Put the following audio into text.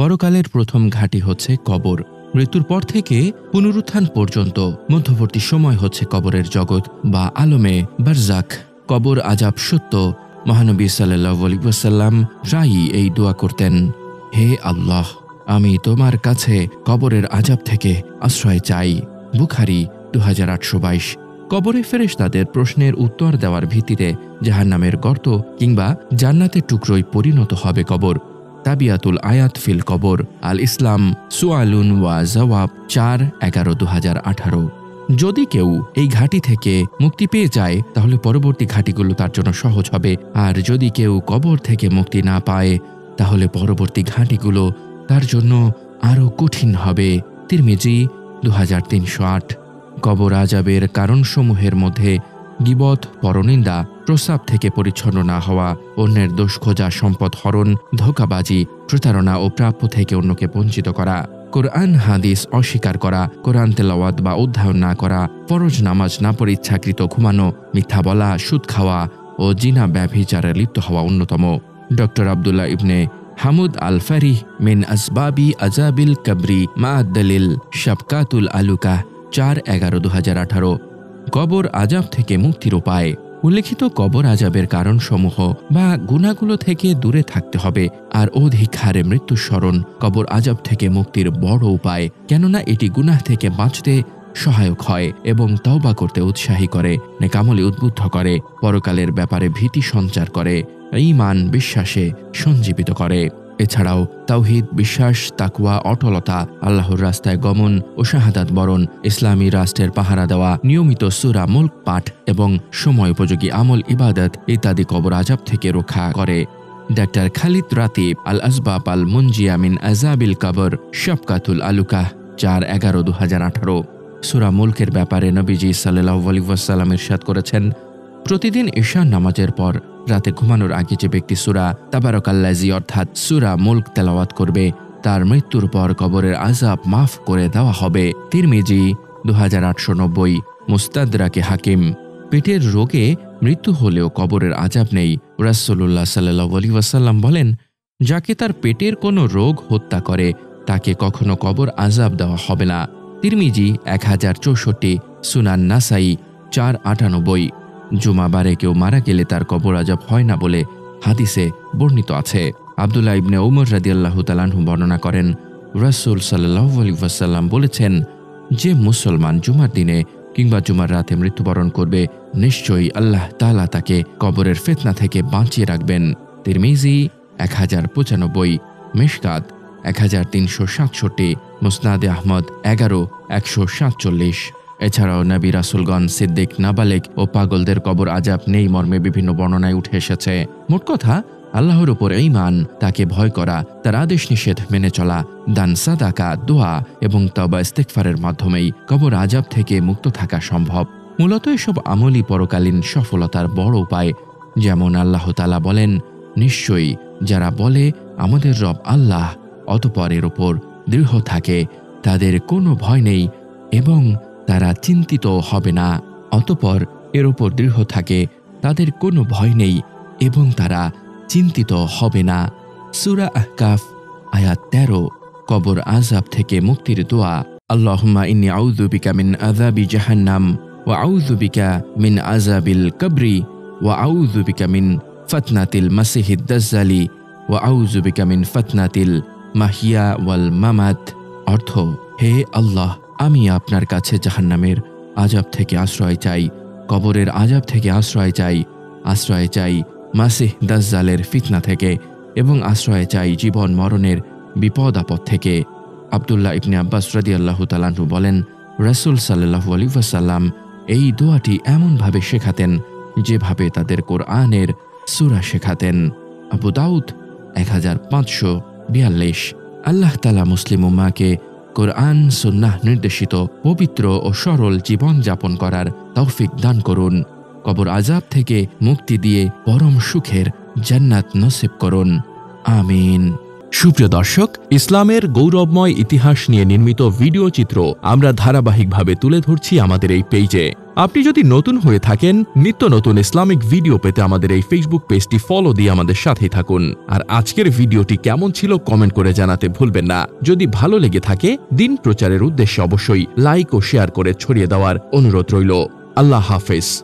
পরকালের প্রথম ঘাঁটি হচ্ছে কবর। মৃত্যুর পর থেকে পুনরুত্থান পর্যন্ত মধ্যবর্তী সময় হচ্ছে কবরের জগৎ বা আলমে বারজাখ। কবর আযাব সত্য। মহানবী সাল্লাল্লাহু আলাইহি ওয়াসাল্লাম প্রায়ই এই দোয়া করতেন, হে আল্লাহ, আমি তোমার কাছে কবরের আযাব থেকে আশ্রয় চাই। বুখারী 2822। কবরে ফেরেশতাদের প্রশ্নের উত্তর দেওয়ার ভিত্তিতে জাহান্নামের গর্ত কিংবা জান্নাতের টুকরোয় পরিণত হবে কবর। তাবিয়াতুল আয়াত ফিল কবর, আল ইসলাম, সুআলুন ওয়া জওয়াব 4/11/2018। যদি কেউ এই ঘাঁটি থেকে মুক্তি পেয়ে যায় তাহলে পরবর্তী ঘাঁটিগুলো তার জন্য সহজ হবে, আর যদি কেউ কবর থেকে মুক্তি না পায় তাহলে পরবর্তী ঘাঁটিগুলো তার জন্য আরও কঠিন হবে। তিরমিজি 2308। কবর আযাবের কারণসমূহের মধ্যে গীবত, পরনিন্দা, প্রস্রাব থেকে পরিচ্ছন্ন না হওয়া, অন্যের দোষ খোঁজা, সম্পদ হরণ, ধোঁকাবাজি, প্রতারণা ও প্রাপ্য থেকে অন্যকে বঞ্চিত করা, কোরআন হাদিস অস্বীকার করা, কোরআন তেলাওয়াত বা অধ্যয়ন না করা, ফরজ নামাজ না পড়ে ইচ্ছাকৃত ঘুমানো, মিথ্যা বলা, সুদ খাওয়া ও জিনা ব্যভিচারে লিপ্ত হওয়া অন্যতম। ডক্টর আব্দুল্লাহ ইবনে হামুদ আল ফারিহ মিন আসবাবি আযাবিল কবরি মা দলিল শাবকাতুল আলুকা 4/11/2018। কবর আযাব থেকে মুক্তির উপায়। উল্লেখিত কবর আযাবের কারণসমূহ বা গুনাহগুলো থেকে দূরে থাকতে হবে, আর অধিক হারে মৃত্যু স্মরণ কবর আযাব থেকে মুক্তির বড় উপায়, কেননা এটি গুনাহ থেকে বাঁচতে সহায়ক হয় এবং তওবা করতে উৎসাহী করে, নেক আমলে উদ্বুদ্ধ করে, পরকালের ব্যাপারে ভীতি সঞ্চার করে, ঈমান বিশ্বাসে সঞ্জীবিত করে। এছাড়াও তাওহীদ, বিশ্বাস, তাকওয়া, অটলতা, আল্লাহর রাস্তায় গমন ও শাহাদাত বরণ, ইসলামী রাষ্ট্রের পাহারা দেওয়া, নিয়মিত সূরা মুলক পাঠ এবং সময় উপযোগী আমল ইবাদত ইত্যাদি কবর আযাব থেকে রক্ষা করে। ডাক্তার খালিদ রাতিব আল আসবাব আল মুনজিয়া মিন আযাবিল কবর শাবকাতুল আলুকা 4/11/2018। সূরা মুলকের ব্যাপারে নবীজি সাল্লাল্লাহু আলাইহি ওয়াসাল্লাম ইরশাদ করেছেন, প্রতিদিন ঈশার নামাজের পর রাতে ঘুমানোর আগে যে ব্যক্তি সূরা তাবারাকাল্লাযী অর্থাৎ সূরা মুলক তেলাওয়াত করবে তার মৃত্যুর পর কবরের আযাব মাফ করে দেওয়া হবে। তিরমিজি 2890। মুস্তাদরাকে হাকিম। পেটের রোগে মৃত্যু হলেও কবরের আযাব নেই। রাসূলুল্লাহ সাল্লাল্লাহু আলাইহি ওয়াসাল্লাম বলেন, যাকে তার পেটের কোনো রোগ হত্যা করে তাকে কখনো কবর আযাব দেওয়া হবে না। তিরমিজি 1064। সুনান নাসাই 498। জুমাবারে কেউ মারা গেলে তার কবর আযাব হয় না বলে হাদিসে বর্ণিত আছে। আব্দুল্লাহ ইবনে উমর রাদিয়াল্লাহু তাআলা আনহু বর্ণনা করেন, রাসূল সাল্লাল্লাহু আলাইহি ওয়াসাল্লাম বলেছেন, যে মুসলমান জুমার দিনে কিংবা জুমার রাতে মৃত্যুবরণ করবে নিশ্চয়ই আল্লাহ তাআলা তাকে কবরের ফিতনা থেকে বাঁচিয়ে রাখবেন। তিরমিজি 1095। মিশকাত 1367। মুসনাদে আহমদ 11/147। এছাড়াও নবী রাসূলগণ, সিদ্দিক, নাবালেক ও পাগলদের কবর আযাব নেই মর্মে বিভিন্ন বর্ণনায় উঠে এসেছে। মোট কথা, আল্লাহর উপর ঈমান, তাকে ভয় করা, তার আদেশ নিষেধ মেনে চলা, দান, সাদাকা, দোয়া এবং তওবা ইস্তিগফারের মাধ্যমেই কবর আযাব থেকে মুক্ত থাকা সম্ভব। মূলত এসব আমলই পরকালীন সফলতার বড় উপায়। যেমন আল্লাহ তাআলা বলেন, নিশ্চয়ই যারা বলে আমাদের রব আল্লাহ, অতঃপর এর উপর দৃঢ় থাকে, তাদের কোনো ভয় নেই এবং তারা চিন্তিত হবে না। অতঃপর এর উপর দৃঢ় থাকে, তাদের কোনো ভয় নেই এবং তারা চিন্তিত হবে না। সূরা আহকাফ আয়াত 13। কবর আযাব থেকে মুক্তির দোয়া। আল্লাহুম্মা ইন্নী আউযু বিকা মিন আযাবি জাহান্নাম ওয়া আউযু বিকা মিন আযাবিল কবরি ওয়া আউযু বিকা মিন ফিতনাতিল মাসিহিদ দাজ্জালি ওয়া আউযু বিকা মিন ফিতনাতিল মাহইয়া ওয়াল মামাত। অর্থ, হে আল্লাহ, আমি আপনার কাছে জাহান্নামের আযাব থেকে আশ্রয় চাই, কবরের আযাব থেকে আশ্রয় চাই মাসিহ দাজ্জালের ফিতনা থেকে, এবং আশ্রয় চাই জীবন মরণের বিপদ আপদ থেকে। আব্দুল্লাহ ইবনে আব্বাস রাদিয়াল্লাহু তাআলা আনহু বলেন, রাসূল সাল্লাল্লাহু আলাইহি ওয়াসাল্লাম এই দোয়াটি এমনভাবে শেখাতেন যেভাবে তাদের কোরআনের সূরা শেখাতেন। আবু দাউদ 1542। আল্লাহ তাআলা মুসলিম উম্মাহকে কোরআন সুন্নাহ নির্দেশিত পবিত্র ও সরল জীবন যাপন করার তৌফিক দান করুন। কবর আযাব থেকে মুক্তি দিয়ে পরম সুখের জান্নাত নসিব করুন। আমিন। সুপ্রিয় দর্শক, ইসলামের গৌরবময় ইতিহাস নিয়ে নির্মিত ভিডিও চিত্র আমরা ধারাবাহিকভাবে তুলে ধরছি আমাদের এই পেজে। আপনি যদি নতুন হয়ে থাকেন, নিত্য নতুন ইসলামিক ভিডিও পেতে আমাদের এই ফেসবুক পেজটি ফলো দিয়ে আমাদের সাথেই থাকুন। আর আজকের ভিডিওটি কেমন ছিল কমেন্ট করে জানাতে ভুলবেন না। যদি ভালো লেগে থাকে দিন প্রচারের উদ্দেশ্যে অবশ্যই লাইক ও শেয়ার করে ছড়িয়ে দেওয়ার অনুরোধ রইল। আল্লাহ হাফেজ।